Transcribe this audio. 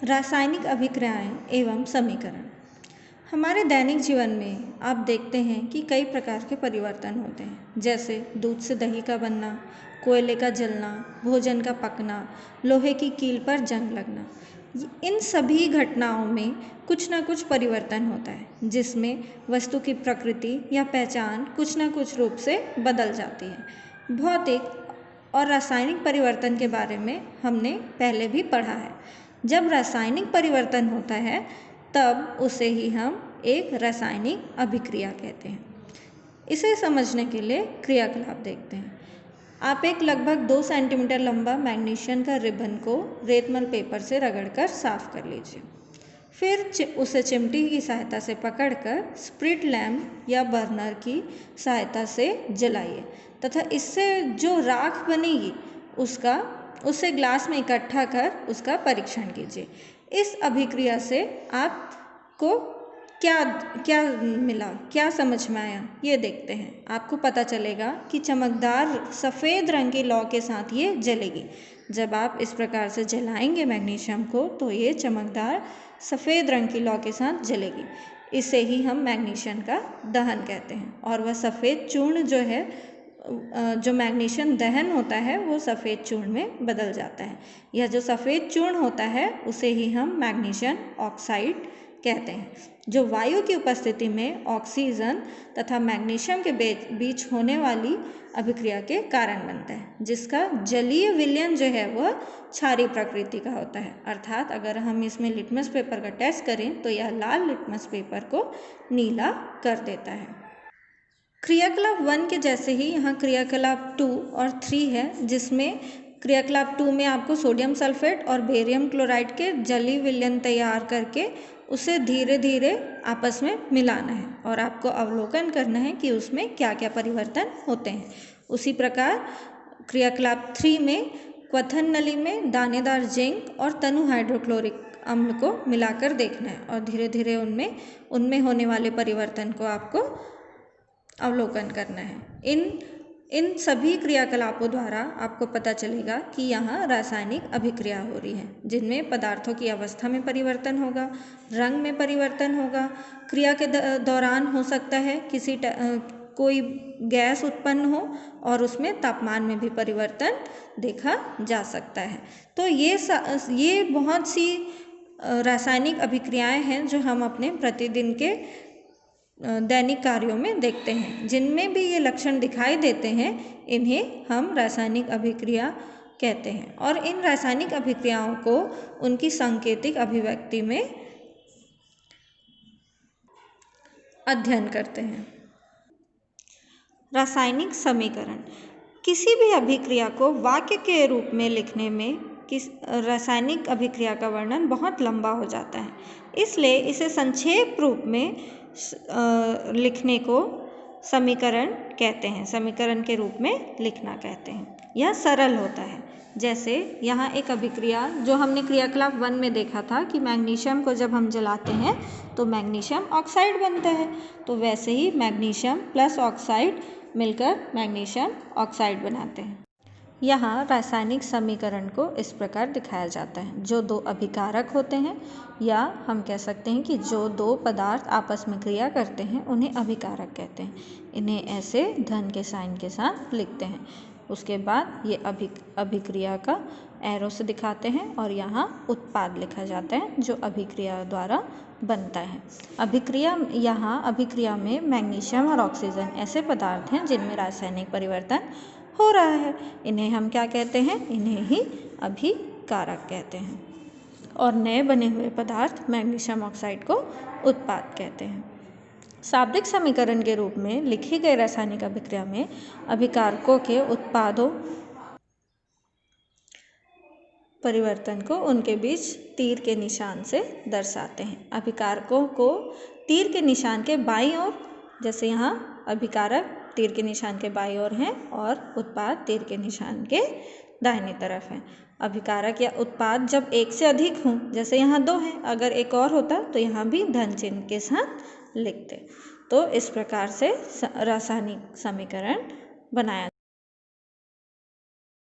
रासायनिक अभिक्रियाएं एवं समीकरण। हमारे दैनिक जीवन में आप देखते हैं कि कई प्रकार के परिवर्तन होते हैं, जैसे दूध से दही का बनना, कोयले का जलना, भोजन का पकना, लोहे की कील पर जंग लगना। इन सभी घटनाओं में कुछ ना कुछ परिवर्तन होता है, जिसमें वस्तु की प्रकृति या पहचान कुछ ना कुछ रूप से बदल जाती है। भौतिक और रासायनिक परिवर्तन के बारे में हमने पहले भी पढ़ा है। जब रासायनिक परिवर्तन होता है तब उसे ही हम एक रासायनिक अभिक्रिया कहते हैं। इसे समझने के लिए क्रियाकलाप देखते हैं। आप एक लगभग 2 सेंटीमीटर लंबा मैग्नीशियम का रिबन को रेतमल पेपर से रगड़कर साफ कर लीजिए। फिर उसे चिमटी की सहायता से पकड़कर स्प्रिट लैम्प या बर्नर की सहायता से जलाइए तथा इससे जो राख बनेगी उसे ग्लास में इकट्ठा कर उसका परीक्षण कीजिए। इस अभिक्रिया से आपको क्या मिला, क्या समझ में आया, ये देखते हैं। आपको पता चलेगा कि चमकदार सफ़ेद रंग की लौ के साथ ये जलेगी। जब आप इस प्रकार से जलाएंगे मैग्नीशियम को तो ये चमकदार सफ़ेद रंग की लौ के साथ जलेगी। इसे ही हम मैग्नीशियम का दहन कहते हैं। और वह सफ़ेद चूर्ण जो है, जो मैग्नीशियम दहन होता है वो सफ़ेद चूर्ण में बदल जाता है। यह जो सफ़ेद चूर्ण होता है उसे ही हम मैग्नीशियम ऑक्साइड कहते हैं, जो वायु की उपस्थिति में ऑक्सीजन तथा मैग्नीशियम के बीच होने वाली अभिक्रिया के कारण बनता है, जिसका जलीय विलयन जो है वह क्षारीय प्रकृति का होता है। अर्थात अगर हम इसमें लिटमस पेपर का टेस्ट करें तो यह लाल लिटमस पेपर को नीला कर देता है। क्रियाकलाप 1 के जैसे ही यहाँ क्रियाकलाप 2 और 3 है, जिसमें क्रियाकलाप 2 में आपको सोडियम सल्फेट और बेरियम क्लोराइड के जलीय विलयन तैयार करके उसे धीरे धीरे आपस में मिलाना है और आपको अवलोकन करना है कि उसमें क्या क्या परिवर्तन होते हैं। उसी प्रकार क्रियाकलाप 3 में क्वथन नली में दानेदार जिंक और तनु हाइड्रोक्लोरिक अम्ल को मिलाकर देखना है और धीरे धीरे उनमें होने वाले परिवर्तन को आपको अवलोकन करना है। इन सभी क्रियाकलापों द्वारा आपको पता चलेगा कि यहाँ रासायनिक अभिक्रिया हो रही है, जिनमें पदार्थों की अवस्था में परिवर्तन होगा, रंग में परिवर्तन होगा, क्रिया के दौरान हो सकता है कोई गैस उत्पन्न हो और उसमें तापमान में भी परिवर्तन देखा जा सकता है। तो ये बहुत सी रासायनिक अभिक्रियाएं हैं जो हम अपने प्रतिदिन के दैनिक कार्यों में देखते हैं। जिनमें भी ये लक्षण दिखाई देते हैं इन्हें हम रासायनिक अभिक्रिया कहते हैं और इन रासायनिक अभिक्रियाओं को उनकी सांकेतिक अभिव्यक्ति में अध्ययन करते हैं। रासायनिक समीकरण। किसी भी अभिक्रिया को वाक्य के रूप में लिखने में रासायनिक अभिक्रिया का वर्णन बहुत लंबा हो जाता है, इसलिए इसे संक्षेप रूप में लिखने को समीकरण कहते हैं, समीकरण के रूप में लिखना कहते हैं। यह सरल होता है। जैसे यहाँ एक अभिक्रिया जो हमने क्रियाकलाप 1 में देखा था कि मैग्नीशियम को जब हम जलाते हैं तो मैग्नीशियम ऑक्साइड बनता है, तो वैसे ही मैग्नीशियम प्लस ऑक्साइड मिलकर मैग्नीशियम ऑक्साइड बनाते हैं। यहाँ रासायनिक समीकरण को इस प्रकार दिखाया जाता है। जो दो अभिकारक होते हैं या हम कह सकते हैं कि जो दो पदार्थ आपस में क्रिया करते हैं उन्हें अभिकारक कहते हैं। इन्हें ऐसे धन के साइन के साथ लिखते हैं। उसके बाद ये अभिक्रिया का एरो से दिखाते हैं और यहाँ उत्पाद लिखा जाता है जो अभिक्रिया द्वारा बनता है। अभिक्रिया में मैग्नीशियम और ऑक्सीजन ऐसे पदार्थ हैं जिनमें रासायनिक परिवर्तन हो रहा है। इन्हें हम क्या कहते हैं? इन्हें ही अभिकारक कहते हैं। और नए बने हुए पदार्थ मैग्नीशियम ऑक्साइड को उत्पाद कहते हैं। शाब्दिक समीकरण के रूप में लिखी गई रासायनिक अभिक्रिया में अभिकारकों के उत्पादों परिवर्तन को उनके बीच तीर के निशान से दर्शाते हैं। अभिकारकों को तीर के निशान के बाईं ओर, जैसे यहाँ अभिकारक तीर के निशान के बाईं ओर हैं और उत्पाद तीर के निशान के दाहिनी तरफ हैं। अभिकारक या उत्पाद जब एक से अधिक हों, जैसे यहाँ 2 हैं, अगर एक और होता तो यहाँ भी धन चिन्ह के साथ लिखते। तो इस प्रकार से रासायनिक समीकरण बनाया